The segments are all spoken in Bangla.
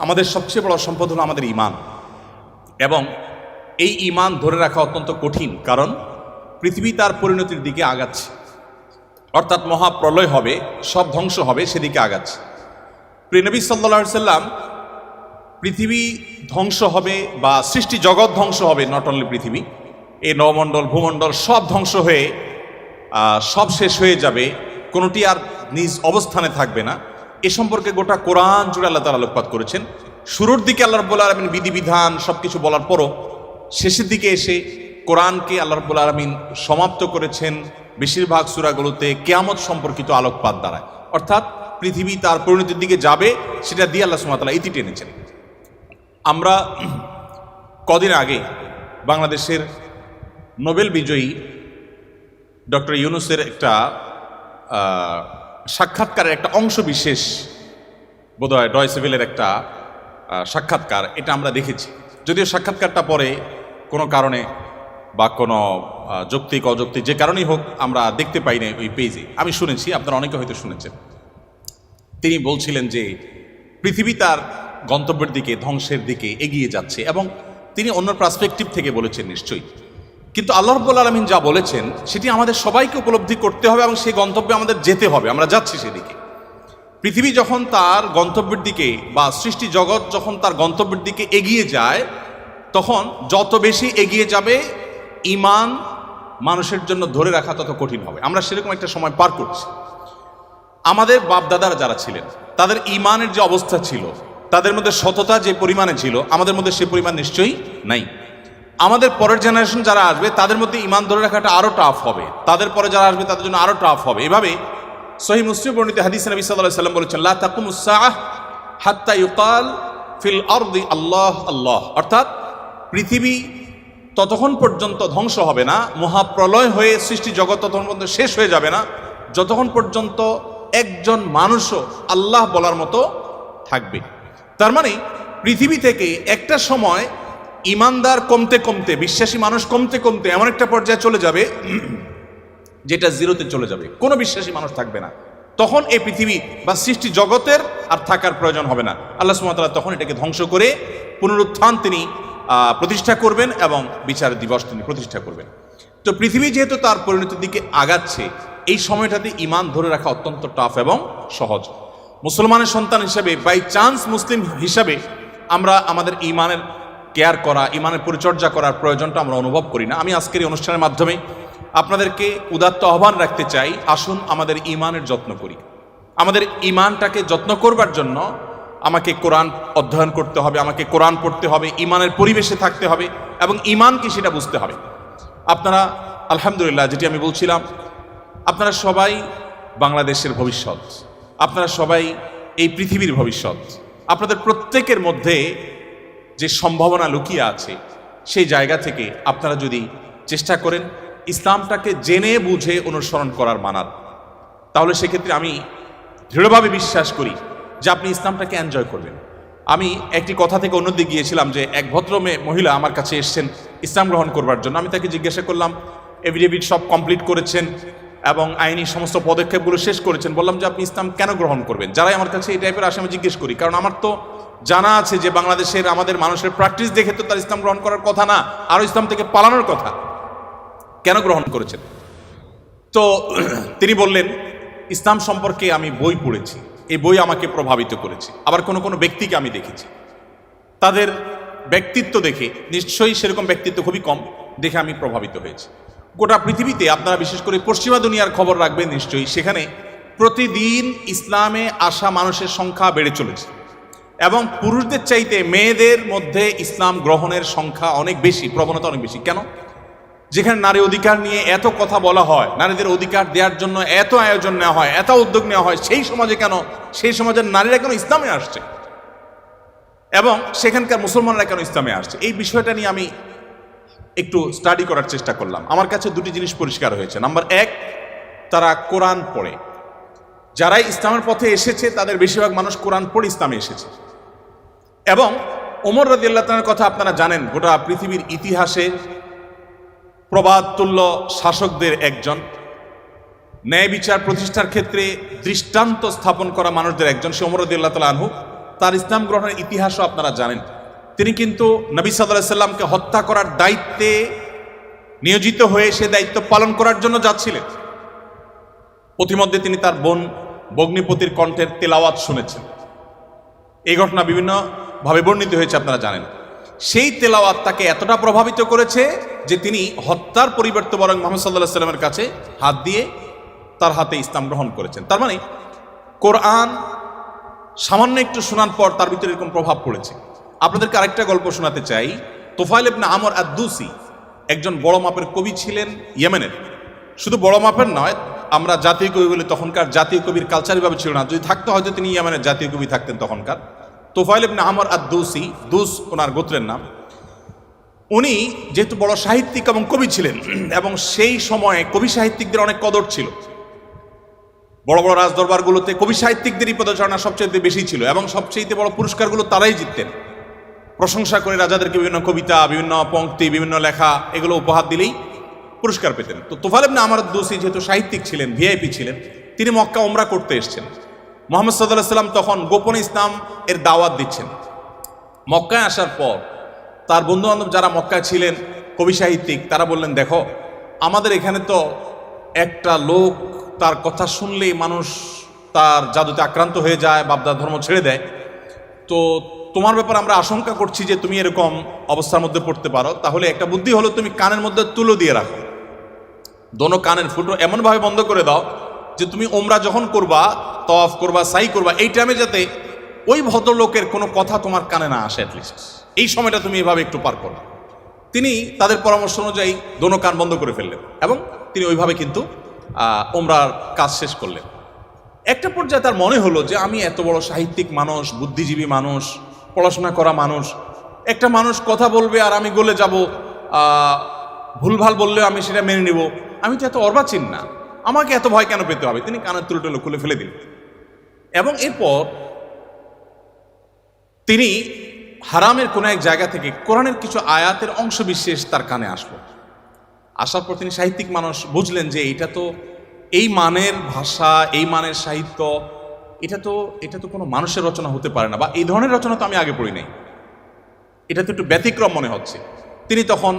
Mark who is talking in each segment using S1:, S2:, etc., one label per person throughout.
S1: আমাদের সবচেয়ে বড় সম্পদ হলো আমাদের ঈমান, এবং এই ঈমান ধরে রাখা অত্যন্ত কঠিন, কারণ পৃথিবী তার পরিণতির দিকে আগাচ্ছে, অর্থাৎ মহাপ্রলয় হবে, সব ধ্বংস হবে, সেদিকে আগাচ্ছে। প্রিয় নবী সাল্লাল্লাহু আলাইহি সাল্লাম পৃথিবী ধ্বংস হবে বা সৃষ্টি জগৎ ধ্বংস হবে, নট অনলি পৃথিবী, এই নবমণ্ডল ভূমণ্ডল সব ধ্বংস হয়ে সব শেষ হয়ে যাবে, কোনোটি আর নিজ অবস্থানে থাকবে না, এ সম্পর্কে গোটা কোরআন জুড়ে আল্লাহ তাআলা আলোকপাত করেছেন। শুরুর দিকে আল্লাহ রাব্বুল আলামিন বিধিবিধান সবকিছু বলার পরও শেষের দিকে এসে কোরআনকে আল্লাহ রাব্বুল আলামিন সমাপ্ত করেছেন বেশিরভাগ সূরাগুলোতে কিয়ামত সম্পর্কিত আলোকপাত দ্বারায়, অর্থাৎ পৃথিবী তার পরিণতির দিকে যাবে সেটা দিয়ে আল্লাহ সুবহানাহু ওয়া তাআলা ইতি টেনেছেন। আমরা কদিন আগে বাংলাদেশের নোবেল বিজয়ী ডক্টর ইউনূসের একটা সাক্ষাৎকারের একটা অংশ বিশেষ, বোধহয় ডয়চে ভেলের একটা সাক্ষাৎকার, এটা আমরা দেখেছি। যদিও সাক্ষাৎকারটা পরে কোনো কারণে বা কোনো যৌক্তিক অযৌক্তিক যে কারণেই হোক আমরা দেখতে পাই না ওই পেজে, আমি শুনেছি, আপনারা অনেকে হয়তো শুনেছেন। তিনি বলছিলেন যে পৃথিবী তার গন্তব্যের দিকে, ধ্বংসের দিকে এগিয়ে যাচ্ছে, এবং তিনি অন্য পার্সপেক্টিভ থেকে বলেছেন নিশ্চয়ই, কিন্তু আল্লাহ রাব্বুল আলামিন যা বলেছেন সেটি আমাদের সবাইকে উপলব্ধি করতে হবে এবং সেই গন্তব্যে আমাদের যেতে হবে, আমরা যাচ্ছি সেদিকে। পৃথিবী যখন তার গন্তব্যের দিকে বা সৃষ্টি জগৎ যখন তার গন্তব্যের দিকে এগিয়ে যায়, তখন যত বেশি এগিয়ে যাবে ঈমান মানুষের জন্য ধরে রাখা তত কঠিন হবে। আমরা সেরকম একটা সময় পার করছি। আমাদের বাপদাদারা যারা ছিলেন তাদের ঈমানের যে অবস্থা ছিল, তাদের মধ্যে সততা যে পরিমাণে ছিল, আমাদের মধ্যে সে পরিমাণ নিশ্চয়ই নাই। আমাদের পরের জেনারেশন যারা আসবে তাদের মধ্যে ঈমান ধরে রাখাটা আরও টাফ হবে, তাদের পরে যারা আসবে তাদের জন্য আরও টাফ হবে। এভাবে সহিহ মুসলিম বর্ণিত হাদিসে নবী সাল্লাল্লাহু আলাইহি ওয়াসাল্লাম বলেছেন, লা তাকুমুস সাআহ হাত্তা ইউকাল ফিল আরদি আল্লাহ আল্লাহ, অর্থাৎ পৃথিবী ততক্ষণ পর্যন্ত ধ্বংস হবে না, মহাপ্রলয় হয়ে সৃষ্টি জগৎ ততক্ষণ পর্যন্ত শেষ হয়ে যাবে না, যতক্ষণ পর্যন্ত একজন মানুষও আল্লাহ বলার মতো থাকবে। তার মানে পৃথিবী থেকে একটা সময় ঈমানদার কমতে কমতে, বিশ্বাসী মানুষ কমতে কমতে এমন একটা পর্যায়ে চলে যাবে যেটা জিরোতে চলে যাবে, কোনো বিশ্বাসী মানুষ থাকবে না। তখন এই পৃথিবী বা সৃষ্টি জগতের আর থাকার প্রয়োজন হবে না। আল্লাহ সুবহানাহু ওয়া তাআলা তখন এটাকে ধ্বংস করে পুনরুত্থান তিনি প্রতিষ্ঠা করবেন এবং বিচার দিবস তিনি প্রতিষ্ঠা করবেন। তো পৃথিবী যেহেতু তার পরিণতির দিকে আগাচ্ছে, এই সময়টাতে ঈমান ধরে রাখা অত্যন্ত টাফ এবং সহজ। মুসলমানের সন্তান হিসাবে, বাই চান্স মুসলিম হিসাবে, আমরা আমাদের ঈমানের কেয়ার করা, ঈমানের পরিচর্যা করার প্রয়োজনটা আমরা অনুভব করি না। আমি আজকের এই অনুষ্ঠানের মাধ্যমে আপনাদেরকে উদাত্ত আহ্বান রাখতে চাই, আসুন আমাদের ঈমানের যত্ন করি। আমাদের ঈমানটাকে যত্ন করবার জন্য আমাকে কোরআন অধ্যয়ন করতে হবে, আমাকে কোরআন পড়তে হবে, ঈমানের পরিবেশে থাকতে হবে এবং ঈমান কি সেটা বুঝতে হবে। আপনারা আলহামদুলিল্লাহ, যেটি আমি বলছিলাম, আপনারা সবাই বাংলাদেশের ভবিষ্যৎ, আপনারা সবাই এই পৃথিবীর ভবিষ্যৎ। আপনাদের প্রত্যেকের মধ্যে যে সম্ভাবনা লুকিয়ে আছে, সেই জায়গা থেকে আপনারা যদি চেষ্টা করেন ইসলামটাকে জেনে বুঝে অনুসরণ করার মানার, তাহলে সেক্ষেত্রে আমি দৃঢ়ভাবে বিশ্বাস করি যে আপনি ইসলামটাকে এনজয় করবেন। আমি একটি কথা থেকে অন্যদিকে গিয়েছিলাম যে এক ভদ্র মহিলা আমার কাছে এসছেন ইসলাম গ্রহণ করবার জন্য। আমি তাকে জিজ্ঞাসা করলাম, এফিডেভিট সব কমপ্লিট করেছেন এবং আইনি সমস্ত পদক্ষেপগুলো শেষ করেছেন, বললাম যে আপনি ইসলাম কেন গ্রহণ করবেন? যারাই আমার কাছে এই টাইপের আসে আমি জিজ্ঞেস করি, কারণ আমার তো জানা আছে যে বাংলাদেশের আমাদের মানুষের প্র্যাকটিস দেখে তো তার ইসলাম গ্রহণ করার কথা না, আরও ইসলাম থেকে পালানোর কথা। কেন গ্রহণ করেছেন? তো তিনি বললেন, ইসলাম সম্পর্কে আমি বই পড়েছি, এই বই আমাকে প্রভাবিত করেছে। আবার কোনো কোনো ব্যক্তিকে আমি দেখেছি, তাদের ব্যক্তিত্ব দেখে, নিশ্চয়ই সেরকম ব্যক্তিত্ব খুবই কম, দেখে আমি প্রভাবিত হয়েছি। গোটা পৃথিবীতে আপনারা বিশেষ করে পশ্চিমা দুনিয়ার খবর রাখবেন নিশ্চয়ই, সেখানে প্রতিদিন ইসলামে আসা মানুষের সংখ্যা বেড়ে চলেছে এবং পুরুষদের চাইতে মেয়েদের মধ্যে ইসলাম গ্রহণের সংখ্যা অনেক বেশি, প্রবণতা অনেক বেশি। কেন? যেখানে নারী অধিকার নিয়ে এত কথা বলা হয়, নারীদের অধিকার দেওয়ার জন্য এত আয়োজন নেওয়া হয়, এত উদ্যোগ নেওয়া হয়, সেই সমাজে কেন, সেই সমাজের নারীরা কেন ইসলামে আসছে এবং সেখানকার মুসলমানরা কেন ইসলামে আসছে, এই বিষয়টা নিয়ে আমি একটু স্টাডি করার চেষ্টা করলাম। আমার কাছে দুটি জিনিস পরিষ্কার হয়েছে। নাম্বার এক, তারা কোরআন পড়ে। যারাই ইসলামের পথে এসেছে তাদের বেশিরভাগ মানুষ কোরআন পড়ে ইসলামে এসেছে। এবং ওমর রাদিয়াল্লাহু তাআলার কথা আপনারা জানেন, গোটা পৃথিবীর ইতিহাসে প্রবাদ তুল্য শাসকদের একজন, ন্যায় বিচার প্রতিষ্ঠার ক্ষেত্রে দৃষ্টান্ত স্থাপন করা মানুষদের একজন, সে ওমর রাদিয়াল্লাহু তাআলা আনহু। তার ইসলাম গ্রহণের ইতিহাসও আপনারা জানেন। তিনি কিন্তু নবী সাল্লাল্লাহু আলাইহি সাল্লামকে হত্যা করার দায়িত্বে নিয়োজিত হয়ে সে দায়িত্ব পালন করার জন্য যাচ্ছিলেন। পথিমধ্যে তিনি তার বোন বগ্নিপতির কণ্ঠের তেলাওয়াত শুনেছেন। এই ঘটনা বিভিন্নভাবে বর্ণিত হয়েছে, আপনারা জানেন। সেই তেলাওয়াত তাকে এতটা প্রভাবিত করেছে যে তিনি হত্যার পরিবর্তে বরং মুহাম্মদ সাল্লাল্লাহু আলাইহি সাল্লামের কাছে হাত দিয়ে তার হাতে ইসলাম গ্রহণ করেছেন। তার মানে কোরআন সামান্য একটু শোনার পর তার ভিতরে এরকম প্রভাব পড়েছে। আপনাদেরকে আরেকটা গল্প শোনাতে চাই। তুফাইল ইবনে আমর আদ-দুসি একজন বড় মাপের কবি ছিলেন ইয়েমেনের। শুধু বড় মাপের নয়, আমরা জাতীয় কবি বলি, তখনকার জাতীয় কবির কালচারিভাবে ছিল না। যদি থাকতো হয়তো তিনি ইয়েমেনের জাতীয় কবি থাকতেন তখনকার। তুফাইল ইবনে আমর আদ-দুসি, দুস ওনার গোত্রের নাম। উনি যেহেতু বড় সাহিত্যিক এবং কবি ছিলেন, এবং সেই সময়ে কবি সাহিত্যিকদের অনেক কদর ছিল। বড় বড় রাজদরবারগুলোতে কবি সাহিত্যিকদেরই পদচারণা সবচেয়ে বেশি ছিল, এবং সবচেয়ে বড় পুরস্কারগুলো তারাই জিততেন। প্রশংসা করে রাজাদেরকে বিভিন্ন কবিতা, বিভিন্ন পংক্তি, বিভিন্ন লেখা এগুলো উপহার দিলেই পুরস্কার পেতেন। তো তুফাইল ইবনে আমর আদ-দুসি যেহেতু সাহিত্যিক ছিলেন, ভিআইপি ছিলেন, তিনি মক্কা উমরা করতে এসেছেন। মুহাম্মদ সাল্লাল্লাহু আলাইহি সাল্লাম তখন গোপনে ইসলাম এর দাওয়াত দিচ্ছেন। মক্কায় আসার পর তার বন্ধু বান্ধব যারা মক্কায় ছিলেন কবি সাহিত্যিক, তারা বললেন, দেখো আমাদের এখানে তো একটা লোক, তার কথা শুনলেই মানুষ তার জাদুতে আক্রান্ত হয়ে যায়, বাপদার ধর্ম ছেড়ে দেয়। তো তোমার ব্যাপারে আমরা আশঙ্কা করছি যে তুমি এরকম অবস্থার মধ্যে পড়তে পারো। তাহলে একটা বুদ্ধি হলো, তুমি কানের মধ্যে তুলো দিয়ে রাখো, দোনো কানের ফুটো এমনভাবে বন্ধ করে দাও যে তুমি ওমরা যখন করবা, তওয়াফ করবা, সাই করবা, এই টাইমে যাতে ওই ভদ্রলোকের কোনো কথা তোমার কানে না আসে। অ্যাটলিস্ট এই সময়টা তুমি এভাবে একটু পার করো। তিনি তাদের পরামর্শ অনুযায়ী দোনো কান বন্ধ করে ফেললেন, এবং তিনি ওইভাবে কিন্তু ওমরার কাজ শেষ করলেন। একটা পর্যায়ে তার মনে হলো যে আমি এত বড় সাহিত্যিক মানুষ, বুদ্ধিজীবী মানুষ, পড়াশোনা করা মানুষ, একটা মানুষ কথা বলবে আর আমি গলে যাব, ভুলভাল বললেও আমি সেটা মেনে নেব, আমি তো এত অর্বাচীন না, আমাকে এত ভয় কেন পেতে হবে। তিনি কানের তুলো খুলে ফেলে দিলেন, এবং এরপর তিনি হারামের কোনো এক জায়গা থেকে কোরআনের কিছু আয়াতের অংশ বিশেষ তার কানে আসলো। আসার পর তিনি সাহিত্যিক মানুষ, বুঝলেন যে এটা তো এই মানের ভাষা, এই মানের সাহিত্য, এটা তো কোনো মানুষের রচনা হতে পারে না, বা এই ধরনের রচনা তো আমি আগে পড়ি নাই, এটা তো একটু ব্যতিক্রম মনে হচ্ছে। তিনি তখন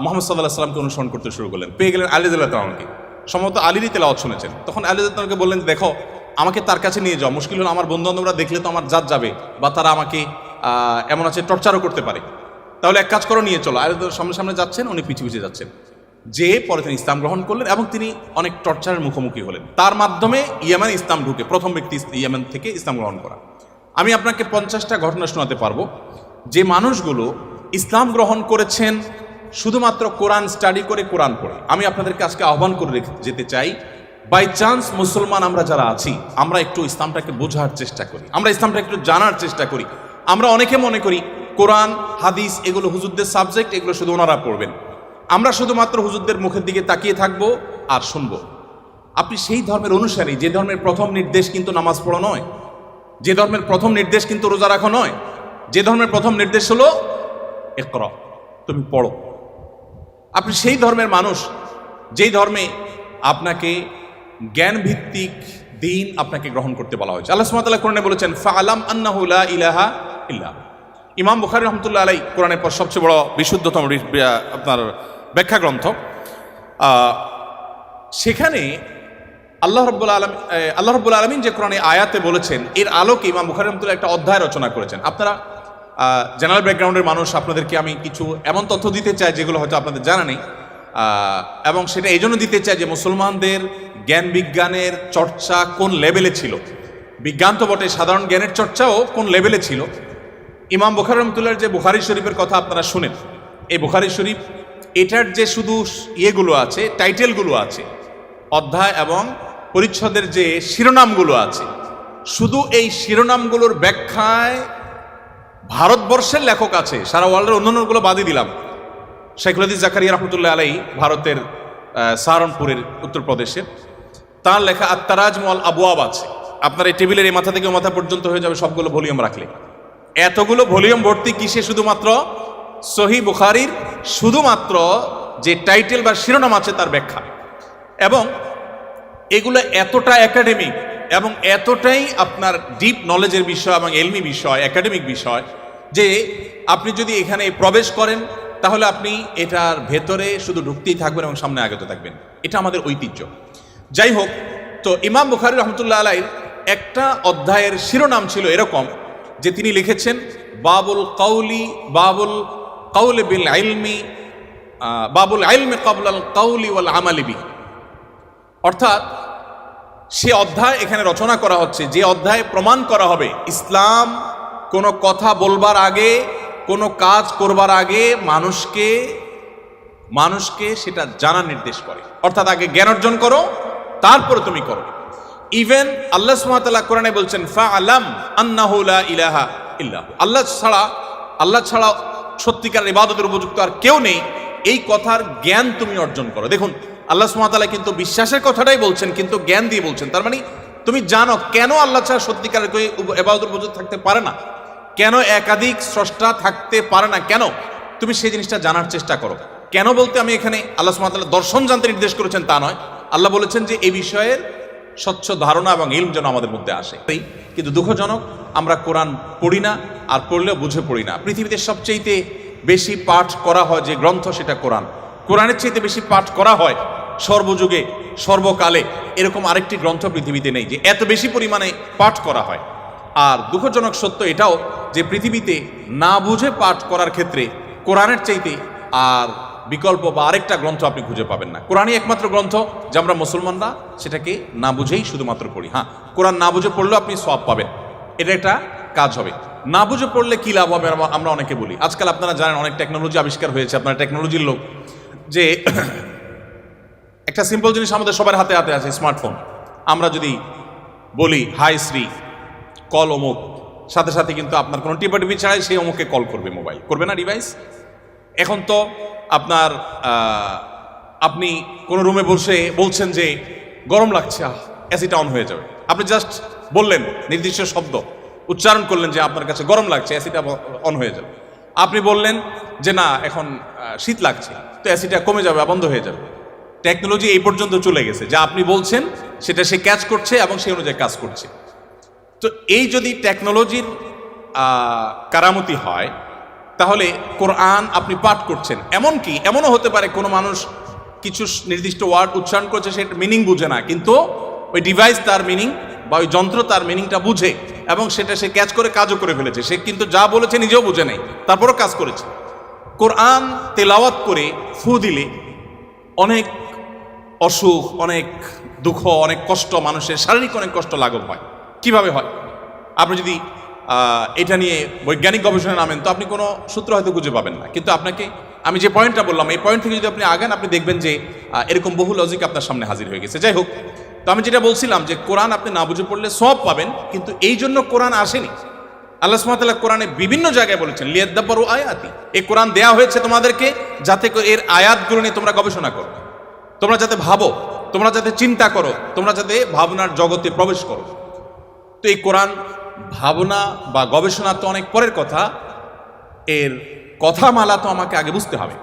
S1: মুহাম্মদ সাল্লাল্লাহু আলাইহি সাল্লামকে অনুসরণ করতে শুরু করলেন। পেয়ে গেলেন আলী রাদিয়াল্লাহু তাআলাকে, সম্ভবত আলীরই তেলাওয়াত শুনেছেন। তখন আলী রাদিয়াল্লাহু তাআলাকে বললেন, দেখো আমাকে তার কাছে নিয়ে যাও, মুশকিল হলো আমার বন্ধু বান্ধবরা দেখলে তো আমার জাত যাবে, বা তারা আমাকে এমন আছে টর্চারও করতে পারে। তাহলে এক কাজ করো, নিয়ে চলো। আলী রাদিয়াল্লাহু সামনে সামনে যাচ্ছেন, উনি পিছু পিছিয়ে যাচ্ছেন। যে পরে তিনি ইসলাম গ্রহণ করলেন, এবং তিনি অনেক টর্চারের মুখোমুখি হলেন। তার মাধ্যমে ইয়েমেনে ইসলাম ঢুকে প্রথম ব্যক্তি ইয়েমেন থেকে ইসলাম গ্রহণ করা। আমি আপনাকে 50টা ঘটনা শোনাতে পারবো যে মানুষগুলো ইসলাম গ্রহণ করেছেন শুধুমাত্র কোরআন স্টাডি করে, কোরআন পড়ে। আমি আপনাদেরকে আজকে আহ্বান করে যেতে চাই, বাই চান্স মুসলমান আমরা যারা আছি, আমরা একটু ইসলামটাকে বোঝার চেষ্টা করি, আমরা ইসলামটা একটু জানার চেষ্টা করি। আমরা অনেকে মনে করি কোরআন হাদিস এগুলো হুজুরদের সাবজেক্ট, এগুলো শুধু ওনারা পড়বেন, আমরা শুধুমাত্র হুজুরদের মুখের দিকে তাকিয়ে থাকবো আর শুনবো। আপনি সেই ধর্মের অনুসারী, যে ধর্মের প্রথম নির্দেশ কিন্তু নামাজ পড়া নয়, যে ধর্মের প্রথম নির্দেশ কিন্তু রোজা রাখা নয়, যে ধর্মের প্রথম নির্দেশ হলো ইকরা, তুমি পড়ো। আপনি সেই ধর্মের মানুষ, যেই ধর্মে আপনাকে জ্ঞান ভিত্তিক দিন আপনাকে গ্রহণ করতে বলা হয়েছে। আল্লাহ সুবহানাহু ওয়া তাআলা কোরআনে বলেছেন, ফাআলাম আন্নাহু লা ইলাহা ইল্লাল্লাহ। ইমাম বুখারী রাহমাতুল্লাহ আলাইহি কোরআনের পর সবচেয়ে বড় বিশুদ্ধতম আপনার ব্যাখ্যা গ্রন্থ, সেখানে আল্লাহ রাব্বুল আলামিন যে কোরআনে আয়াতে বলেছেন, এর আলোকে ইমাম বুখারী রাহমাতুল্লাহ একটা অধ্যায় রচনা করেছেন। আপনারা জেনারেল ব্যাকগ্রাউন্ডের মানুষ, আপনাদেরকে আমি কিছু এমন তথ্য দিতে চাই যেগুলো হয়তো আপনাদের জানা নেই, এবং সেটা এই জন্য দিতে চাই যে মুসলমানদের জ্ঞান বিজ্ঞানের চর্চা কোন লেভেলে ছিল, বিজ্ঞান তো বটে, সাধারণ জ্ঞানের চর্চাও কোন লেভেলে ছিল। ইমাম বুখারী রাহমাতুল্লাহর যে বুখারী শরীফের কথা আপনারা শুনেন, এই বুখারী শরীফ এটার যে শুধু ইয়েগুলো আছে, টাইটেলগুলো আছে, অধ্যায় এবং পরিচ্ছদের যে শিরোনামগুলো আছে, শুধু এই শিরোনামগুলোর ব্যাখ্যায় ভারতবর্ষের লেখক আছে, সারা ওয়ার্ল্ডের অন্যান্যগুলো বাদই দিলাম। শাইখুল হাদিস জাকারিয়া রাহমাতুল্লাহ আলাইহি ভারতের সাহারানপুরের উত্তরপ্রদেশের, তার লেখা আত-তারাজম ওয়াল আবওয়াব আছে। আপনার এই টেবিলের এই মাথা থেকে মাথা পর্যন্ত হয়ে যাবে সবগুলো ভলিউম রাখলে। এতগুলো ভলিউম ভর্তি কিসে? শুধুমাত্র সহিহ বুখারীর শুধুমাত্র যে টাইটেল বা শিরোনাম আছে তার ব্যাখ্যা। এবং এগুলো এতটা একাডেমিক, এবং এতটাই আপনার ডিপ নলেজের বিষয় এবং এলমি বিষয়, একাডেমিক বিষয়, যে আপনি যদি এখানে প্রবেশ করেন তাহলে আপনি এটার ভেতরে শুধু ঢুকতেই থাকবেন এবং সামনে আগতে থাকবেন। এটা আমাদের ঐতিহ্য। যাই হোক, তো ইমাম বুখারী রহমতুল্লাহ আলাইহির একটা অধ্যায়ের শিরোনাম ছিল এরকম যে তিনি লিখেছেন বাবুল কাউলি বিল ইলমি, বাবুল ইলমি ক্বাবলাল কাউলি ওয়াল আমালি বিহি। অর্থাৎ সে অধ্যায় এখানে রচনা করা হচ্ছে যে অধ্যায়ে প্রমাণ করা হবে ইসলাম কোনো কথা বলবার আগে, কোনো কাজ করবার আগে মানুষকে সেটা জানার নির্দেশ করে। অর্থাৎ আগে জ্ঞান অর্জন করো, তারপরে তুমি করো। ইভেন আল্লাহ সুবহানাহু ওয়া তাআলা কোরআনে বলছেন ফাআলাম আন্নাহু লা ইলাহা ইল্লাহু, আল্লাহ ছাড়া সত্যিকার ইবাদতের উপযুক্ত আর কেউ নেই, এই কথার জ্ঞান তুমি অর্জন করো। দেখুন, আল্লাহ সুবহানাহু ওয়া তাআলা কিন্তু বিশ্বাসের কথাটাই বলছেন, কিন্তু জ্ঞান দিয়ে বলছেন। তার মানে তুমি জানো কেন আল্লাহ ছাড়া সত্যিকার ইবাদতের উপযুক্ত থাকতে পারে না, কেন একাধিক স্রষ্টা থাকতে পারে না, কেন তুমি সেই জিনিসটা জানার চেষ্টা করো। কেন বলতে আমি এখানে আল্লাহ সুবহানাহু ওয়া তাআলা দর্শন জানতে নির্দেশ করেছেন তা নয়, আল্লাহ বলেছেন যে এই বিষয়ের স্বচ্ছ ধারণা এবং ইলম যেন আমাদের মধ্যে আসে। কিন্তু দুঃখজনক, আমরা কোরআন পড়ি না, আর পড়লেও বুঝে পড়ি না। পৃথিবীতে সবচেয়ে বেশি পাঠ করা হয় যে গ্রন্থ সেটা কোরআন। কোরআনের চাইতে বেশি পাঠ করা হয় সর্বযুগে সর্বকালে এরকম আরেকটি গ্রন্থ পৃথিবীতে নেই যে এত বেশি পরিমাণে পাঠ করা হয়। আর দুঃখজনক সত্য এটাও যে পৃথিবীতে না বুঝে পাঠ করার ক্ষেত্রে কোরআনের চাইতে আর বিকল্প বা আরেকটা গ্রন্থ আপনি খুঁজে পাবেন না। কোরআনই একমাত্র গ্রন্থ যে আমরা মুসলমানরা সেটাকে না বুঝেই শুধুমাত্র পড়ি। হ্যাঁ, কোরআন না বুঝে পড়লেও আপনি সওয়াব পাবেন, এটা একটা কাজ হবে। না বুঝে পড়লে কি লাভ হবে আমরা অনেকে বলি। আজকাল আপনারা জানেন অনেক টেকনোলজি আবিষ্কার হয়েছে, আপনারা টেকনোলজির লোক, যে একটা সিম্পল জিনিস আমাদের সবার হাতে হাতে আছে, স্মার্টফোন। আমরা যদি বলি হাই শ্রী কল অমুক, সাথে সাথে কিন্তু আপনার কোনো টিপাটিপি ছাড়াই সেই অমুককে কল করবে, মোবাইল করবে না ডিভাইস। এখন তো আপনার আপনি কোনো রুমে বসে বলছেন যে গরম লাগছে, এসিটা অন হয়ে যাবে। আপনি জাস্ট বললেন, নির্দিষ্ট শব্দ উচ্চারণ করলেন যে আপনার কাছে গরম লাগছে, এসিটা অন হয়ে যাবে। আপনি বললেন যে না এখন শীত লাগছে, তো এসিটা কমে যাবে, বন্ধ হয়ে যাবে। টেকনোলজি এই পর্যন্ত চলে গেছে, যা আপনি বলছেন সেটা সে ক্যাচ করছে এবং সেই অনুযায়ী কাজ করছে। তো এই যদি টেকনোলজির কারামতি হয়, তাহলে কোরআন আপনি পাঠ করছেন, এমনকি এমনও হতে পারে কোনো মানুষ কিছু নির্দিষ্ট ওয়ার্ড উচ্চারণ করছে, সেটা মিনিং বুঝে না, কিন্তু ওই ডিভাইস তার মিনিং বা ওই যন্ত্র তার মিনিংটা বুঝে এবং সেটা সে ক্যাচ করে কাজও করে ফেলেছে। সে কিন্তু যা বলেছে নিজেও বুঝে নেই, তারপরও কাজ করেছে। কোরআন তেলাওয়াত করে ফু দিলে অনেক অসুখ, অনেক দুঃখ, অনেক কষ্ট, মানুষের শারীরিক অনেক কষ্ট লাঘব হয়। কিভাবে হয়? আপনি যদি এটা নিয়ে বৈজ্ঞানিক গবেষণা নামেন তো আপনি কোনো সূত্র হয়তো খুঁজে পাবেন না, কিন্তু আপনাকে আমি যে পয়েন্টটা বললাম এই পয়েন্ট থেকে যদি আপনি আগান, আপনি দেখবেন যে এরকম বহু লজিক আপনার সামনে হাজির হয়ে গেছে। যাই হোক, তো আমি যেটা বলছিলাম যে কোরআন আপনি না বুঝে পড়লে সওয়াব পাবেন, কিন্তু এই জন্য কোরআন আসেনি। আল্লাহ সুবহানাহু ওয়া তাআলা কোরআনে বিভিন্ন জায়গায় বলেছেন লিয়াদাব্বারু আয়াতি, এই কোরআন দেয়া হয়েছে তোমাদেরকে যাতে এর আয়াতগুলো নিয়ে তোমরা গবেষণা করো, তোমরা যাতে ভাবো, তোমরা যাতে চিন্তা করো, তোমরা যাতে ভাবনার জগতে প্রবেশ করো। তো এই কোরআন ভাবনা বা গবেষণা তো অনেক পরের কথা, এর কথামালা তো আমাকে আগে বুঝতে হবে।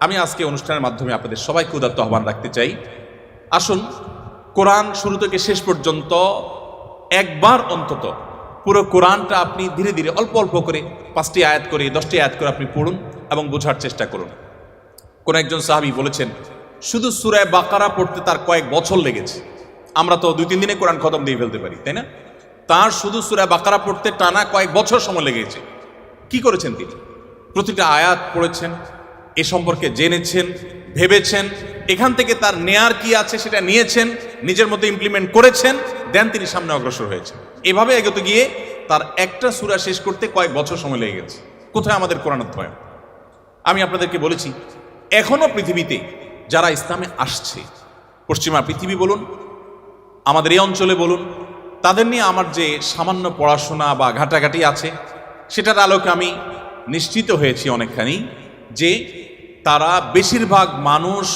S1: আমি আজকে অনুষ্ঠানের মাধ্যমে আপনাদের সবাইকে উদাত্ত আহ্বান রাখতে চাই, আসুন কোরআন শুরু থেকে শেষ পর্যন্ত একবার অন্তত পুরো কোরআনটা আপনি ধীরে ধীরে অল্প অল্প করে 5টি আয়াত করে 10টি আয়াত করে আপনি পড়ুন এবং বোঝার চেষ্টা করুন। কোন একজন সাহাবী বলেছেন শুধু সূরা বাকারা পড়তে তার কয়েক বছর লেগেছে। আমরা তো 2-3 দিনে কোরআন খতম দিয়ে ফেলতে পারি, তাই না? তার শুধু সূরা বাকারা পড়তে টানা কয়েক বছর সময় লেগেছে। কি করেছেন তিনি? প্রতিটা আয়াত পড়েছেন, এ সম্পর্কে জেনেছেন, ভেবেছেন, এখান থেকে তার নেয়ার কি আছে সেটা নিয়েছেন, নিজের মধ্যে ইমপ্লিমেন্ট করেছেন, দেন তিনি সামনে অগ্রসর হয়েছেন। এভাবে এগোতে গিয়ে তার একটা সূরা শেষ করতে কয়েক বছর সময় লেগে গেছে। কোথায় আমাদের কোরআন অধ্যয়ন? আমি আপনাদেরকে বলেছি, এখনো পৃথিবীতে যারা ইসলামে আসছে, পশ্চিমা পৃথিবী বলুন, আমাদের এই অঞ্চলে বলুন, তাদের নিয়ে আমার যে সামান্য পড়াশোনা বা ঘাটাঘাটি আছে সেটার আলোকে আমি নিশ্চিত হয়েছি অনেকখানি যে তারা বেশিরভাগ মানুষ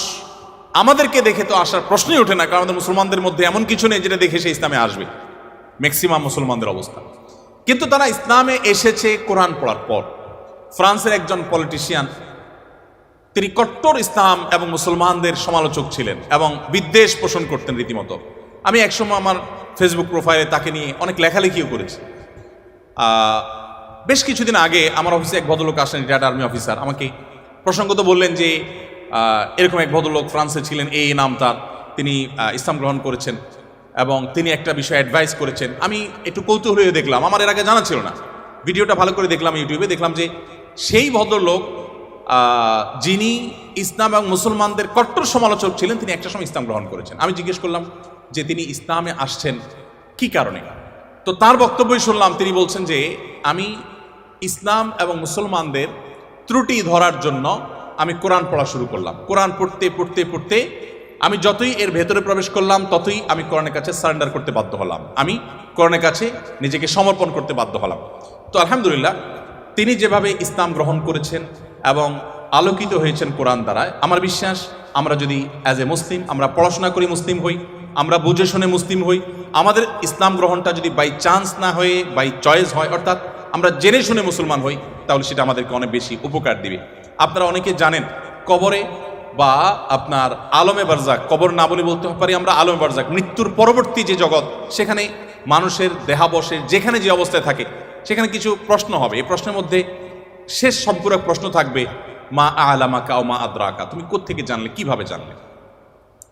S1: আমাদেরকে দেখে তো আসার প্রশ্নই ওঠে না, কারণ আমাদের মুসলমানদের মধ্যে এমন কিছু নেই যেটা দেখে সে ইসলামে আসবে, ম্যাক্সিমাম মুসলমানদের অবস্থা। কিন্তু তারা ইসলামে এসেছে কোরআন পড়ার পর। ফ্রান্সের একজন পলিটিশিয়ান, তিনি কট্টর ইসলাম এবং মুসলমানদের সমালোচক ছিলেন এবং বিদ্বেষ পোষণ করতেন রীতিমতো। আমি একসময় আমার ফেসবুক প্রোফাইলে তাকে নিয়ে অনেক লেখালেখিও করেছি। বেশ কিছুদিন আগে আমার অফিসে এক ভদ্রলোক আসেন, রিটায়ার্ড আর্মি অফিসার, আমাকে প্রসঙ্গত বললেন যে এরকম এক ভদ্রলোক ফ্রান্সে ছিলেন, এই নাম তার, তিনি ইসলাম গ্রহণ করেছেন এবং তিনি একটা বিষয়ে অ্যাডভাইস করেছেন। আমি একটু কৌতূহল হয়ে দেখলাম, আমার এর আগে জানা ছিল না, ভিডিওটা ভালো করে দেখলাম ইউটিউবে, দেখলাম যে সেই ভদ্রলোক যিনি ইসলাম এবং মুসলমানদের কট্টর সমালোচক ছিলেন, তিনি একটা সময় ইসলাম গ্রহণ করেছেন। আমি জিজ্ঞেস করলাম যে তিনি ইসলামে আসছেন কি কারণে, তো তার বক্তব্যই শুনলাম, তিনি বলছেন যে আমি ইসলাম এবং মুসলমানদের ত্রুটি ধরার জন্য আমি কোরআন পড়া শুরু করলাম। কোরআন পড়তে পড়তে পড়তে আমি যতই এর ভেতরে প্রবেশ করলাম ততই আমি কোরআনের কাছে সারেন্ডার করতে বাধ্য হলাম, আমি কোরআনের কাছে নিজেকে সমর্পণ করতে বাধ্য হলাম। তো আলহামদুলিল্লাহ, তিনি যেভাবে ইসলাম গ্রহণ করেছেন এবং আলোকিত হয়েছেন কোরআন দ্বারায়, আমার বিশ্বাস আমরা যদি অ্যাজ এ মুসলিম আমরা পড়াশোনা করি মুসলিম হই, আমরা বুঝে শুনে মুসলিম হই, আমাদের ইসলাম গ্রহণটা যদি বাই চান্স না হয়ে বাই চয়েস হয়, অর্থাৎ আমরা জেনে শুনে মুসলমান হই, তাহলে সেটা আমাদেরকে অনেক বেশি উপকার দিবে। আপনারা অনেকে জানেন কবরে বা আপনার আলমে বারজাক, কবর না বলে বলতে পারি আমরা আলমে বারজাক, মৃত্যুর পরবর্তী যে জগৎ, সেখানে মানুষের দেহাবশের যেখানে যে অবস্থায় থাকে সেখানে কিছু প্রশ্ন হবে। এই প্রশ্নের মধ্যে শেষ সম্পূরক প্রশ্ন থাকবে, মা আলামাকা ও মা আদরাকা, তুমি কোত্থেকে জানলে, কিভাবে জানলে।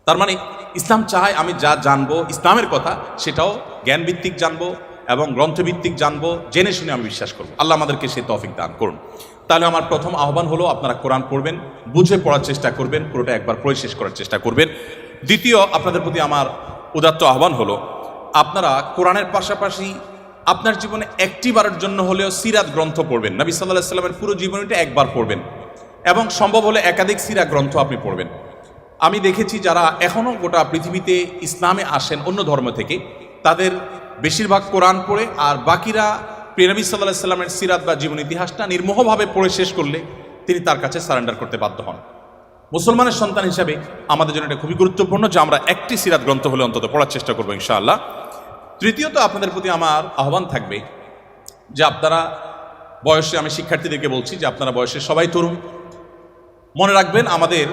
S1: তার মানে ইসলাম চায় আমি যা জানবো ইসলামের কথা সেটাও জ্ঞানভিত্তিক জানবো এবং গ্রন্থভিত্তিক জানবো, জেনে শুনে আমি বিশ্বাস করবো। আল্লাহ আমাদেরকে সে তৌফিক দান করুন। তাহলে আমার প্রথম আহ্বান হলো আপনারা কোরআন পড়বেন, বুঝে পড়ার চেষ্টা করবেন, পুরোটা একবার পড়ে শেষ করার চেষ্টা করবেন। দ্বিতীয়, আপনাদের প্রতি আমার উদাত্ত আহ্বান হলো আপনারা কোরআনের পাশাপাশি আপনার জীবনে একটি বারের জন্য হলেও সিরাত গ্রন্থ পড়বেন। নবী সাল্লাল্লাহু আলাইহি ওয়াসাল্লামের পুরো জীবনীটা একবার পড়বেন এবং সম্ভব হলে একাধিক সিরাত গ্রন্থ আপনি পড়বেন। আমি দেখেছি যারা এখনও গোটা পৃথিবীতে ইসলামে আসেন অন্য ধর্ম থেকে, তাদের বেশিরভাগ কোরআন পড়ে, আর বাকিরা প্রিয় নবী সাল্লাল্লাহু আলাইহি ওয়াসাল্লামের সিরাত বা জীবন ইতিহাসটা নির্মোহভাবে পড়ে শেষ করলে তিনি তার কাছে সারেন্ডার করতে বাধ্য হন। মুসলমানের সন্তান হিসাবে আমাদের জন্য এটা খুবই গুরুত্বপূর্ণ যে আমরা একটি সিরাত গ্রন্থ হলে অন্তত পড়ার চেষ্টা করবো ইনশাআল্লাহ। তৃতীয়ত, আপনাদের প্রতি আমার আহ্বান থাকবে যে আপনারা বয়সে, আমি শিক্ষার্থীদেরকে বলছি যে আপনারা বয়সে সবাই তরুণ, মনে রাখবেন আমাদের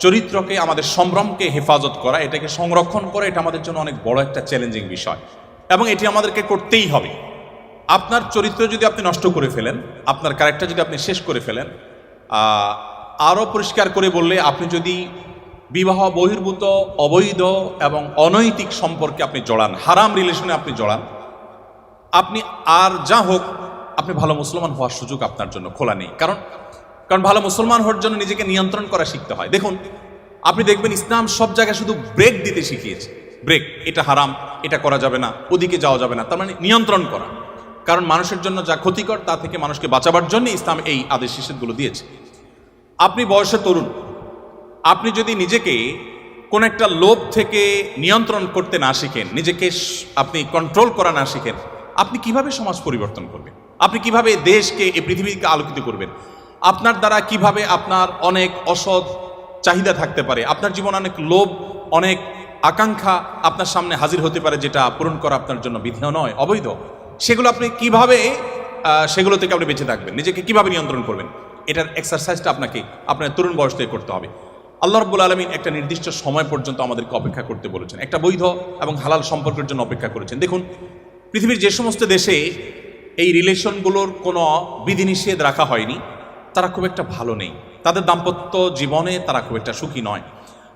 S1: চরিত্রকে, আমাদের সম্ভ্রমকে হেফাজত করা, এটাকে সংরক্ষণ করা, এটা আমাদের জন্য অনেক বড় একটা চ্যালেঞ্জিং বিষয় এবং এটি আমাদেরকে করতেই হবে। আপনার চরিত্র যদি আপনি নষ্ট করে ফেলেন, আপনার ক্যারেক্টার যদি আপনি শেষ করে ফেলেন, আরও পরিষ্কার করে বললে আপনি যদি বিবাহ বহির্ভূত, অবৈধ এবং অনৈতিক সম্পর্কে আপনি জড়ান, হারাম রিলেশনে আপনি জড়ান, আপনি আর যা হোক, আপনি ভালো মুসলমান হওয়ার সুযোগ আপনার জন্য খোলা নেই। কারণ ভালো মুসলমান হওয়ার জন্য নিজেকে নিয়ন্ত্রণ করা শিখতে হয়। দেখুন, আপনি দেখবেন ইসলাম সব জায়গায় শুধু ব্রেক দিতে শিখিয়েছে, ব্রেক, এটা হারাম, এটা করা যাবে না, ওদিকে যাওয়া যাবে না, তার মানে নিয়ন্ত্রণ করা। কারণ মানুষের জন্য যা ক্ষতিকর তা থেকে মানুষকে বাঁচাবার জন্য ইসলাম এই আদেশ নিষেধগুলো দিয়েছে। আপনি বয়সে তরুণ, আপনি যদি নিজেকে কোন একটা লোভ থেকে নিয়ন্ত্রণ করতে না শিখেন, নিজেকে আপনি কন্ট্রোল করা না শিখেন, আপনি কিভাবে সমাজ পরিবর্তন করবেন? আপনি কিভাবে দেশকে, এই পৃথিবীকে আলোকিত করবেন? আপনার দ্বারা কিভাবে আপনার অনেক অসৎ চাহিদা থাকতে পারে, আপনার জীবনে অনেক লোভ, অনেক আকাঙ্ক্ষা আপনার সামনে হাজির হতে পারে, যেটা পূরণ করা আপনার জন্য বিধেয় নয়, অবৈধ। সেগুলো আপনি কিভাবে, সেগুলো থেকে আপনি বেঁচে থাকবেন, নিজেকে কিভাবে নিয়ন্ত্রণ করবেন, এটার এক্সারসাইজটা আপনাকে আপনার তরুণ বয়স থেকে করতে হবে। আল্লাহ রাব্বুল আলামিন একটা নির্দিষ্ট সময় পর্যন্ত আমাদেরকে অপেক্ষা করতে বলেছেন, একটা বৈধ এবং হালাল সম্পর্কের জন্য অপেক্ষা করেছেন। দেখুন, পৃথিবীর যে সমস্ত দেশে এই রিলেশনগুলোর কোনো বিধিনিষেধ রাখা হয়নি, তারা খুব একটা ভালো নেই, তাদের দাম্পত্য জীবনে তারা খুব একটা সুখী নয়।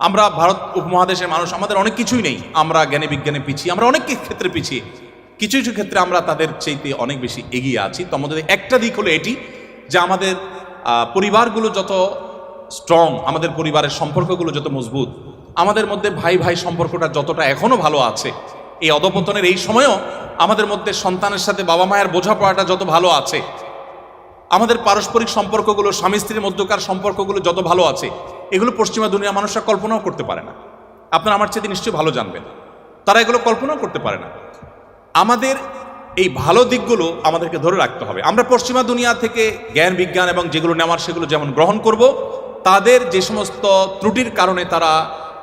S1: আমরা ভারত উপমহাদেশের মানুষ, আমাদের অনেক কিছুই নেই, আমরা জ্ঞানে বিজ্ঞানে পিছিয়ে, আমরা অনেক ক্ষেত্রে পিছিয়ে, কিছু কিছু ক্ষেত্রে আমরা তাদের চাইতে অনেক বেশি এগিয়ে আছি। তো আমাদের একটা দিক হলো এটি যে আমাদের পরিবারগুলো যত স্ট্রং, আমাদের পরিবারের সম্পর্কগুলো যত মজবুত, আমাদের মধ্যে ভাই ভাই সম্পর্কটা যতটা এখনও ভালো আছে, এই অধপতনের এই সময়েও আমাদের মধ্যে সন্তানের সাথে বাবা মায়ের বোঝাপড়াটা যত ভালো আছে, আমাদের পারস্পরিক সম্পর্কগুলো, স্বামী স্ত্রীর মধ্যকার সম্পর্কগুলো যত ভালো আছে, এগুলো পশ্চিমা দুনিয়া মানুষরা কল্পনাও করতে পারে না। আপনারা আমার চেয়ে নিশ্চয়ই ভালো জানবেন, তারা এগুলো কল্পনাও করতে পারে না। আমাদের এই ভালো দিকগুলো আমাদেরকে ধরে রাখতে হবে। আমরা পশ্চিমা দুনিয়া থেকে জ্ঞান বিজ্ঞান এবং যেগুলো নেওয়ার সেগুলো যেমন গ্রহণ করব, তাদের যে সমস্ত ত্রুটির কারণে তারা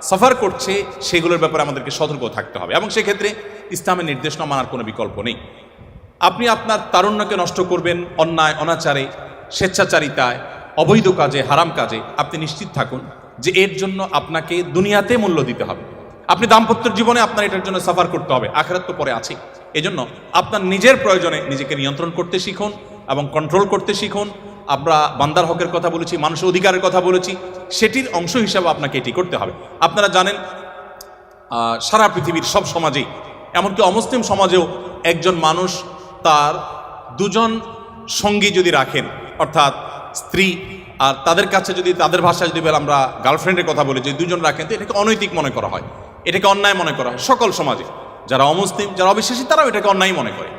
S1: সাফার করছে সেগুলোর ব্যাপারে আমাদেরকে সতর্ক থাকতে হবে এবং সেক্ষেত্রে ইসলামের নির্দেশনা মানার কোনো বিকল্প নেই। আপনি আপনার তারুণ্যকে নষ্ট করবেন অন্যায়, অনাচারে, স্বেচ্ছাচারিতায়, অবৈধ কাজে, হারাম কাজে, আপনি নিশ্চিত থাকুন যে এর জন্য আপনাকে দুনিয়াতে মূল্য দিতে হবে। আপনি দাম্পত্যের জীবনে আপনার এটার জন্য সাফার করতে হবে, আখিরাত তো পরে আছে। এজন্য আপনার নিজের প্রয়োজনে নিজেকে নিয়ন্ত্রণ করতে শিখুন এবং কন্ট্রোল করতে শিখুন। আমরা বান্দার হকের কথা বলেছি, মানুষের অধিকারের কথা বলেছি, সেটির অংশ হিসাবে আপনাকে এটি করতে হবে। আপনারা জানেন সারা পৃথিবীর সব সমাজেই, এমনকি অমুসলিম সমাজেও একজন মানুষ তার দুজন সঙ্গী যদি রাখেন, অর্থাৎ স্ত্রী আর তাদের কাছে যদি তাদের ভাষায় যদি আমরা গার্লফ্রেন্ডের কথা বলি, যে দুজন রাখেন, তো এটাকে অনৈতিক মনে করা হয়, এটাকে অন্যায় মনে করা হয়। সকল সমাজে যারা অমুসলিম, যারা অবিশ্বাসী, তারাও এটাকে অন্যায় মনে করে।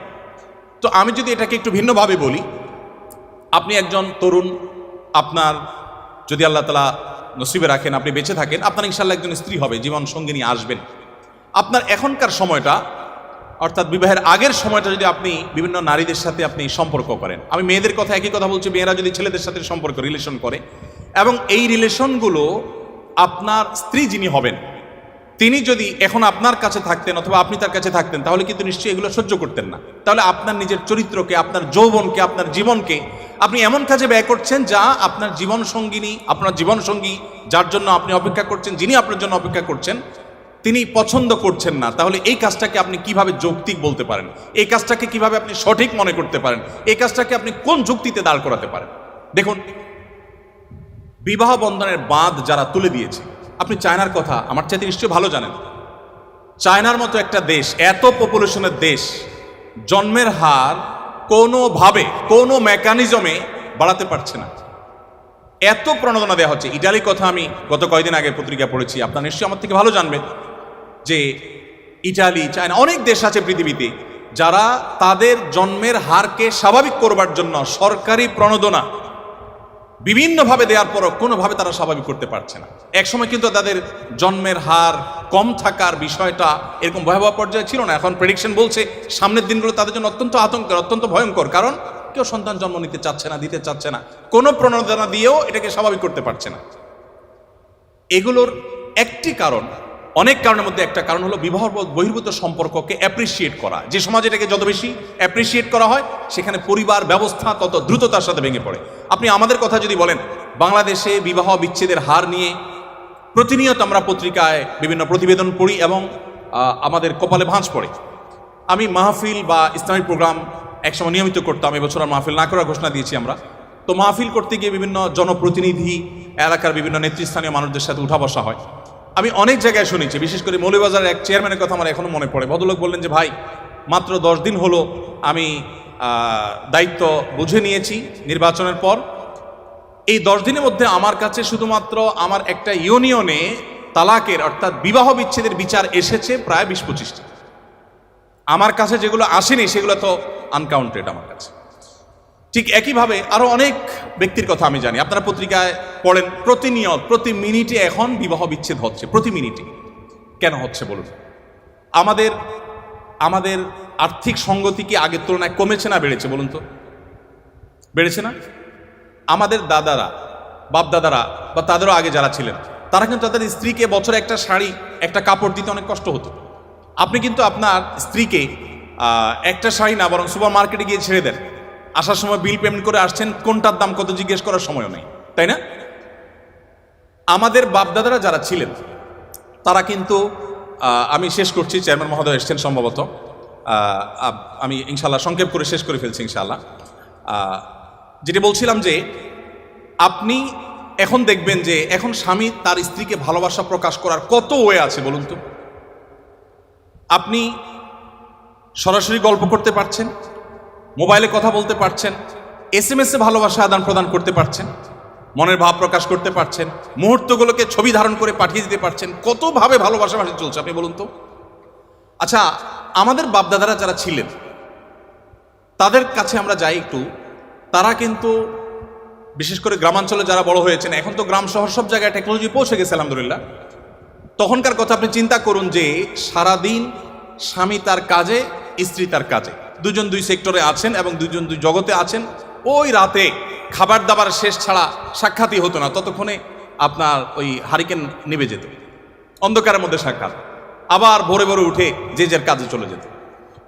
S1: তো আমি যদি এটাকে একটু ভিন্নভাবে বলি, আপনি একজন তরুণ, আপনার যদি আল্লাহ তাআলা নসিবে রাখেন, আপনি বেঁচে থাকেন, আপনার ইনশাআল্লাহ একজন স্ত্রী হবে, জীবন সঙ্গিনী আসবেন। আপনার এখনকার সময়টা, অর্থাৎ বিবাহের আগের সময়টা যদি আপনি বিভিন্ন নারীদের সাথে আপনি সম্পর্ক করেন, আমি মেয়েদের কথা একই কথা বলছি, মেয়েরা যদি ছেলেদের সাথে সম্পর্ক রিলেশন করে, এবং এই রিলেশনগুলো আপনার স্ত্রী যিনি হবেন তিনি যদি এখন আপনার কাছে থাকতেন অথবা আপনি তার কাছে থাকতেন, তাহলে কিন্তু নিশ্চয়ই এগুলো সহ্য করতেন না। তাহলে আপনার নিজের চরিত্রকে, আপনার যৌবনকে, আপনার জীবনকে আপনি এমন কাজে ব্যয় করছেন যা আপনার জীবন সঙ্গিনী, আপনার জীবন সঙ্গী যার জন্য আপনি অপেক্ষা করছেন, যিনি আপনার জন্য অপেক্ষা করছেন, তিনি পছন্দ করছেন না। তাহলে এই কাজটাকে আপনি কিভাবে যৌক্তিক বলতে পারেন? এই কাজটাকে কিভাবে আপনি সঠিক মনে করতে পারেন? এই কাজটাকে আপনি কোন যুক্তিতে দাঁড় করাতে পারেন? দেখুন, বিবাহ বন্ধনের বাঁধ যারা তুলে দিয়েছে, আপনি চায়নার কথা আমার চাইতে নিশ্চয়ই ভালো জানেন। চায়নার মতো একটা দেশ, এত পপুলেশনের দেশ, জন্মের হার কোনোভাবে কোনো মেকানিজমে বাড়াতে পারছে না, এত প্রণোদনা দেওয়া হচ্ছে। ইটালির কথা আমি গত কয়েকদিন আগে পত্রিকা পড়েছি, আপনারা নিশ্চয়ই আমার থেকে ভালো জানবেন যে ইটালি, চায়না, অনেক দেশ আছে পৃথিবীতে যারা তাদের জন্মের হারকে স্বাভাবিক করবার জন্য সরকারি প্রণোদনা বিভিন্নভাবে দেওয়ার পরও কোনোভাবে তারা স্বাভাবিক করতে পারছে না। একসময় কিন্তু তাদের জন্মের হার কম থাকার বিষয়টা এরকম ভয়াবহ পর্যায়ে ছিল না। এখন প্রেডিকশন বলছে সামনের দিনগুলো তাদের জন্য অত্যন্ত আতঙ্কের, অত্যন্ত ভয়ঙ্কর, কারণ কেউ সন্তান জন্ম নিতে চাচ্ছে না, দিতে চাচ্ছে না, কোনো প্রণোদনা দিয়েও এটাকে স্বাভাবিক করতে পারছে না। এগুলোর একটি কারণ, অনেক কারণের মধ্যে একটা কারণ হলো বিবাহ বহির্ভূত সম্পর্ককে অ্যাপ্রিসিয়েট করা। যে সমাজে এটাকে যত বেশি অ্যাপ্রিসিয়েট করা হয়, সেখানে পরিবার ব্যবস্থা তত দ্রুততার সাথে ভেঙে পড়ে। আপনি আমাদের কথা যদি বলেন, বাংলাদেশে বিবাহ বিচ্ছেদের হার নিয়ে প্রতিনিয়ত আমরা পত্রিকায় বিভিন্ন প্রতিবেদন পড়ি এবং আমাদের কপালে ভাঁজ পড়ে। আমি মাহফিল বা ইসলামিক প্রোগ্রাম একসময় নিয়মিত করতাম, এবছর আর মাহফিল না করার ঘোষণা দিয়েছি আমরা। তো মাহফিল করতে গিয়ে বিভিন্ন জনপ্রতিনিধি, এলাকার বিভিন্ন নেতৃস্থানীয় মানুষদের সাথে উঠা বসা হয়। আমি অনেক জায়গায় শুনেছি, বিশেষ করে মৌলভীবাজারের এক চেয়ারম্যানের কথা আমার এখনো মনে পড়ে। ভদ্রলোক বললেন যে, ভাই, মাত্র 10 দিন হলো আমি দায়িত্ব বুঝে নিয়েছি নির্বাচনের পর। এই 10 দিনের মধ্যে আমার কাছে শুধুমাত্র আমার একটা ইউনিয়নে তালাকের, অর্থাৎ বিবাহ বিচ্ছেদের বিচার এসেছে প্রায় 20-25টা। আমার কাছে যেগুলো আসেনি সেগুলো তো আনকাউন্টেড আমার কাছে। ঠিক একইভাবে আরো অনেক ব্যক্তির কথা আমি জানি, আপনারা পত্রিকায় পড়েন, প্রতিনিয়ত প্রতি মিনিটে এখন বিবাহ বিচ্ছেদ হচ্ছে, প্রতি মিনিটে। কেন হচ্ছে বলুন? আমাদের আর্থিক সঙ্গতি কি আগের তুলনায় কমেছে না বেড়েছে বলুন তো? বেড়েছে না? আমাদের দাদারা, বাপ দাদারা বা তাদেরও আগে যারা ছিলেন, তারা কিন্তু তাদের স্ত্রীকে বছরে একটা শাড়ি, একটা কাপড় দিতে অনেক কষ্ট হতো। আপনি কিন্তু আপনার স্ত্রীকে একটা শাড়ি না, বরং সুপার মার্কেটে গিয়ে ছেড়ে দেন, আসার সময় বিল পেমেন্ট করে আসছেন, কোনটার দাম কত জিজ্ঞেস করার সময়ও নেই, তাই না? আমাদের বাপদাদারা যারা ছিলেন তারা কিন্তু, আমি শেষ করছি, চেয়ারম্যান মহোদয় এসছেন সম্ভবত, আমি ইনশাল্লাহ সংক্ষেপ করে শেষ করে ফেলছি ইনশাল্লাহ। যেটা বলছিলাম যে আপনি এখন দেখবেন যে এখন স্বামী তার স্ত্রীকে ভালোবাসা প্রকাশ করার কত ওয়ে আছে বলুন তো। আপনি সরাসরি গল্প করতে পারছেন, মোবাইলে কথা বলতে পারছেন, SMS-এ ভালোবাসা আদান প্রদান করতে পারছেন, মনের ভাব প্রকাশ করতে পারছেন, মুহূর্তগুলোকে ছবি ধারণ করে পাঠিয়ে দিতে পারছেন। কতভাবে ভালোবাসা চলছে আপনি বলুন তো। আচ্ছা, আমাদের বাপদাদারা যারা ছিলেন তাদের কাছে আমরা যাই একটু, তারা কিন্তু বিশেষ করে গ্রামাঞ্চলে যারা বড় হয়েছেন, এখন তো গ্রাম শহর সব জায়গায় টেকনোলজি পৌঁছে গেছে আলহামদুলিল্লাহ। তখনকার কথা আপনি চিন্তা করুন যে সারাদিন স্বামী তার কাজে, স্ত্রী তার কাজে, দুজন দুই সেক্টরে আছেন এবং দুজন দুই জগতে আছেন। ওই রাতে খাবার দাবার শেষ ছাড়া সাক্ষাৎই হতো না, ততক্ষণে আপনার ওই হারিকেন নিভে যেত, অন্ধকারের মধ্যে সাক্ষাৎ, আবার ভোরে ভোরে উঠে যে যার কাজে চলে যেত।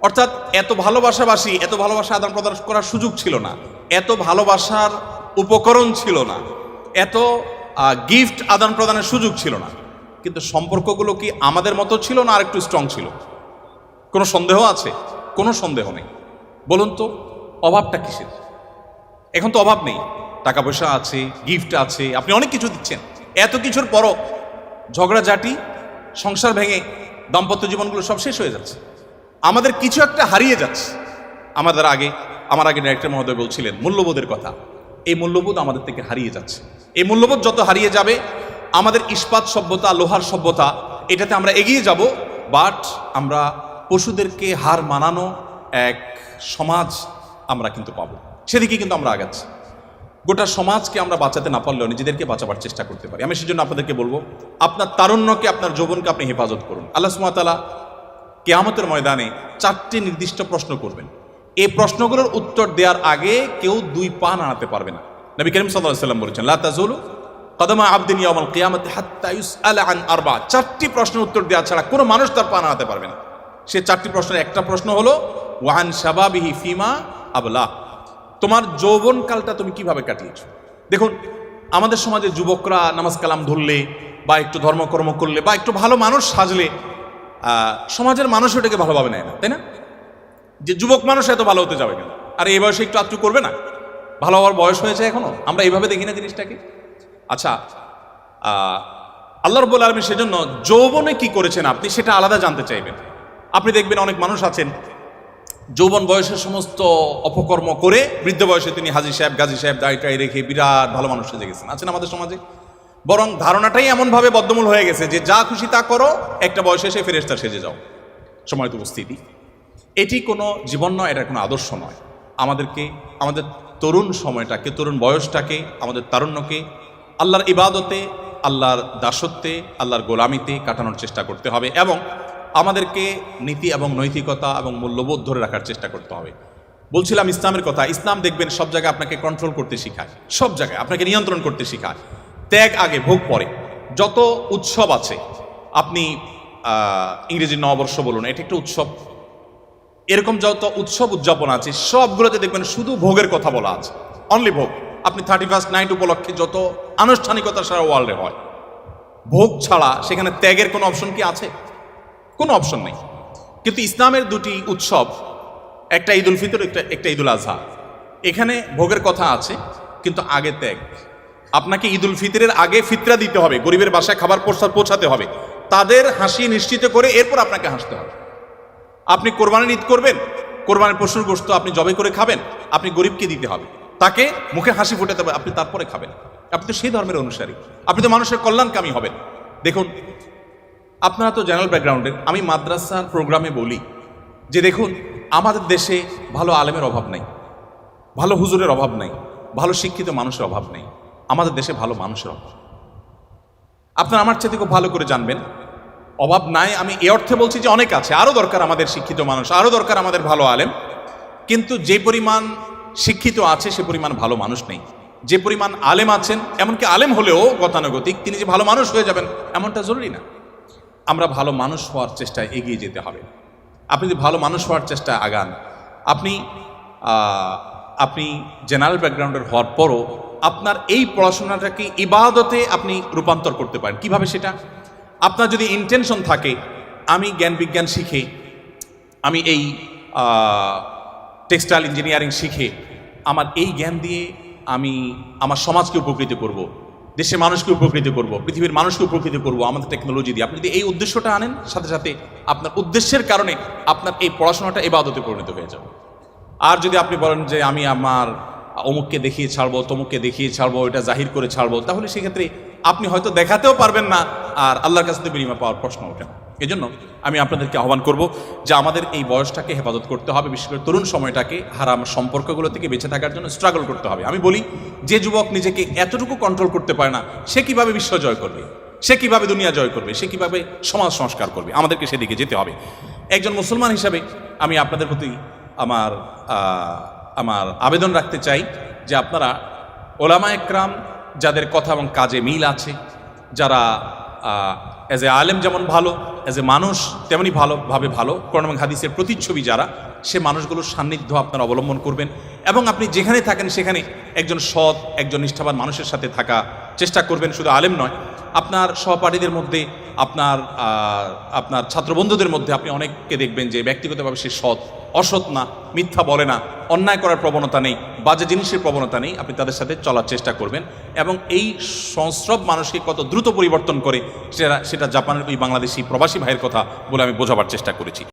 S1: অর্থাৎ এত ভালোবাসাবাসী, এত ভালোবাসা আদান প্রদান করার সুযোগ ছিল না, এত ভালোবাসার উপকরণ ছিল না, এত গিফট আদান প্রদানের সুযোগ ছিল না। কিন্তু সম্পর্কগুলো কি আমাদের মতো ছিল না আর একটু স্ট্রং ছিল? কোনো সন্দেহ আছে? কোনো সন্দেহ নেই। বলুন তো অভাবটা কিসের? এখন তো অভাব নেই, টাকা পয়সা আছে, গিফট আছে, আপনি অনেক কিছু দিচ্ছেন। এত কিছুর পরও ঝগড়াঝাটি, সংসার ভেঙে দাম্পত্য জীবনগুলো সব শেষ হয়ে যাচ্ছে। আমাদের কিছু একটা হারিয়ে যাচ্ছে। আমার আগে ডাইরেক্টর মহোদয় বলছিলেন মূল্যবোধের কথা। এই মূল্যবোধ আমাদের থেকে হারিয়ে যাচ্ছে। এই মূল্যবোধ যত হারিয়ে যাবে, আমাদের ইস্পাত সভ্যতা, লোহার সভ্যতা, এটাতে আমরা এগিয়ে যাব, বাট আমরা পশুদেরকে হার মানানো এক সমাজ আমরা কিন্তু পাবো। সেদিকে কিন্তু আমরা আগাচ্ছি। গোটা সমাজকে আমরা বাঁচাতে না পারলেও নিজেদেরকে বাঁচাবার চেষ্টা করতে পারি। আমি সেজন্য আপনাদেরকে বলবো, আপনার তারুণ্যকে, আপনার যৌবনকে আপনি হেফাজত করুন। আল্লাহ সুবহানাহু ওয়া তাআলা কিয়ামতের ময়দানে 4টি নির্দিষ্ট প্রশ্ন করবেন। এই প্রশ্নগুলোর উত্তর দেওয়ার আগে কেউ 2 পা নাড়াতে পারবে না। নবী করিম সাল্লাল্লাহু আলাইহি ওয়াসাল্লাম বলেছেন, লা তাযুলু কদমা আবদিন ইয়াউমাল কিয়ামাতি হাত্তা ইউসআলা আন আরবা। 4টি প্রশ্নের উত্তর দেওয়া ছাড়া কোনো মানুষ তার পা নাড়াতে পারবে না। সে 4টি প্রশ্নের একটা প্রশ্ন হলো ওয়ান শাবাবিহি ফিমা আবলা, তোমার যৌবনকালটা তুমি কিভাবে কাটিয়েছো। দেখুন, আমাদের সমাজে যুবকরা নামাজ কালাম ধরলে বা একটু ধর্মকর্ম করলে বা একটু ভালো মানুষ সাজলে সমাজের মানুষ ওটাকে ভালোভাবে নেয় না, তাই না? যে যুবক মানুষ এত ভালো হতে যাবে কেন, আর এই বয়সে একটু আত্মু করবে না, ভালো হওয়ার বয়স হয়েছে এখনো। আমরা এইভাবে দেখি না জিনিসটাকে। আচ্ছা, আল্লাহ রাব্বুল আলামিন সেজন্য যৌবনে কি করেছেন আপনি সেটা আলাদা জানতে চাইবেন। আপনি দেখবেন অনেক মানুষ আছেন যৌবন বয়সের সমস্ত অপকর্ম করে বৃদ্ধ বয়সে তিনি হাজী সাহেব, গাজী সাহেব, দায়টাই রেখে বিরাট ভালো মানুষ সেজে গেছেন। আছেন আমাদের সমাজে। বরং ধারণাটাই এমনভাবে বদ্ধমূল হয়ে গেছে যে যা খুশি তা করো, একটা বয়সে এসে ফেরেশতা সেজে যাও। সময়ত উপস্থিতি, এটি কোনো জীবন নয়, এটা কোনো আদর্শ নয়। আমাদেরকে আমাদের তরুণ সময়টাকে, তরুণ বয়সটাকে, আমাদের তারুণ্যকে আল্লাহর ইবাদতে, আল্লাহর দাসত্বে, আল্লাহর গোলামিতে কাটানোর চেষ্টা করতে হবে এবং আমাদেরকে নীতি এবং নৈতিকতা এবং মূল্যবোধ ধরে রাখার চেষ্টা করতে হবে। বলছিলাম ইসলামের কথা। ইসলাম দেখবেন সব জায়গায় আপনাকে কন্ট্রোল করতে শেখায়, সব জায়গায় আপনাকে নিয়ন্ত্রণ করতে শেখায়। ত্যাগ আগে, ভোগ পরে। যত উৎসব আছে, আপনি ইংরেজি নববর্ষ বলুন, এটা একটা উৎসব। এরকম যত উৎসব উদযাপন আছে সবগুলোতে দেখবেন শুধু ভোগের কথা বলা আছে, অনলি ভোগ। আপনি 31st নাইট উপলক্ষে যত আনুষ্ঠানিকতা সারা ওয়ার্ল্ডে হয়, ভোগ ছাড়া সেখানে ত্যাগের কোনো অপশন কি আছে? কোনো অপশন নেই। কিন্তু ইসলামের 2টি উৎসব, একটা ঈদ উল ফিতর, একটা ঈদ উল আজহা, এখানে ভোগের কথা আছে কিন্তু আগে ত্যাগ। আপনাকে ঈদ উল ফিতরের আগে ফিতরা দিতে হবে, গরিবের বাসায় খাবার পৌঁছাতে হবে, তাদের হাসি নিশ্চিত করে এরপর আপনাকে হাসতে হবে। আপনি কোরবানির ঈদ করবেন, কোরবানির পশুর গোশত আপনি জবাই করে খাবেন, আপনি গরিবকে দিতে হবে, তাকে মুখে হাসি ফোটাতে হবে, আপনি তারপরে খাবেন। আপনি তো সেই ধর্মের অনুসারী, আপনি তো মানুষের কল্যাণকামী হবেন। দেখুন, আপনারা তো জেনারেল ব্যাকগ্রাউন্ডের, আমি মাদ্রাসার প্রোগ্রামে বলি যে দেখুন, আমাদের দেশে ভালো আলেমের অভাব নেই, ভালো হুজুরের অভাব নেই, ভালো শিক্ষিত মানুষের অভাব নেই, আমাদের দেশে ভালো মানুষের অভাব। আপনারা আমার চাইতে খুব ভালো করে জানবেন, অভাব নাই আমি এ অর্থে বলছি যে অনেক আছে, আরও দরকার আমাদের শিক্ষিত মানুষ, আরও দরকার আমাদের ভালো আলেম। কিন্তু যে পরিমাণ শিক্ষিত আছে সে পরিমাণ ভালো মানুষ নেই। যে পরিমাণ আলেম আছেন, এমনকি আলেম হলেও গতানুগতিক তিনি যে ভালো মানুষ হয়ে যাবেন এমনটা জরুরি না। আমরা ভালো মানুষ হওয়ার চেষ্টায় এগিয়ে যেতে হবে। আপনি যদি ভালো মানুষ হওয়ার চেষ্টায় আগান, আপনি জেনারেল ব্যাকগ্রাউন্ডের হওয়ার পরও আপনার এই পড়াশোনাটাকে ইবাদতে আপনি রূপান্তর করতে পারেন। কিভাবে সেটা? আপনার যদি ইন্টেনশন থাকে আমি জ্ঞান বিজ্ঞান শিখে, আমি এই টেক্সটাইল ইঞ্জিনিয়ারিং শিখে আমার এই জ্ঞান দিয়ে আমি আমার সমাজকে উপকৃত করব, দেশের মানুষকে উপকৃত করব, পৃথিবীর মানুষকে উপকৃত করব আমাদের টেকনোলজি দিয়ে, আপনি যদি এই উদ্দেশ্যটা আনেন, সাথে সাথে আপনার উদ্দেশ্যের কারণে আপনার এই পড়াশোনাটা ইবাদতে পরিণত হয়ে যাবে। আর যদি আপনি বলেন যে আমি আমার অমুককে দেখিয়ে ছাড়বো, তমুককে দেখিয়ে ছাড়বো, এটা জাহির করে ছাড়বো, তাহলে সেক্ষেত্রে আপনি হয়তো দেখাতেও পারবেন না, আর আল্লাহর কাছে বিনিময় পাওয়ার প্রশ্ন ওঠে না। এই জন্য আমি আপনাদেরকে আহ্বান করব যে আমাদের এই বয়সটাকে হেফাজত করতে হবে, বিশেষ করে তরুণ সময়টাকে হারাম সম্পর্কগুলো থেকে বেঁচে থাকার জন্য স্ট্রাগল করতে হবে। আমি বলি, যে যুবক নিজেকে এতটুকু কন্ট্রোল করতে পারে না, সে কিভাবে বিশ্ব জয় করবে, সে কিভাবে দুনিয়া জয় করবে, সে কিভাবে সমাজ সংস্কার করবে? আমাদেরকে সেদিকে যেতে হবে। একজন মুসলমান হিসাবে আমি আপনাদের প্রতি আমার আবেদন রাখতে চাই যে আপনারা ওলামা একরাম যাদের কথা এবং কাজে মিল আছে, যারা অ্যাজ এ আলেম যেমন ভালো, অ্যাজ এ মানুষ তেমনই ভালোভাবে ভালো, কোরআন এবং হাদিসের প্রতিচ্ছবি যারা, সে মানুষগুলোর সান্নিধ্য আপনারা অবলম্বন করবেন এবং আপনি যেখানে থাকেন সেখানে একজন সৎ, একজন নিষ্ঠাবান মানুষের সাথে থাকা চেষ্টা করবেন। শুধু আলেম নয়, আপনার সহপাঠীদের মধ্যে আপনার ছাত্রবন্ধুদের মধ্যে আপনি অনেককে দেখবেন যে ব্যক্তিগতভাবে সে সৎ, অসৎ না, মিথ্যা বলে না, অন্যায় করার প্রবণতা নেই, বাজে জিনিসের প্রবণতা নেই, আপনি তাদের সাথে চলার চেষ্টা করবেন। এবং এই সংস্রব মানুষকে কত দ্রুত পরিবর্তন করে সেটা জাপানের ওই বাংলাদেশি প্রবাসী ভাইয়ের কথা বলে আমি বোঝাবার চেষ্টা করেছি।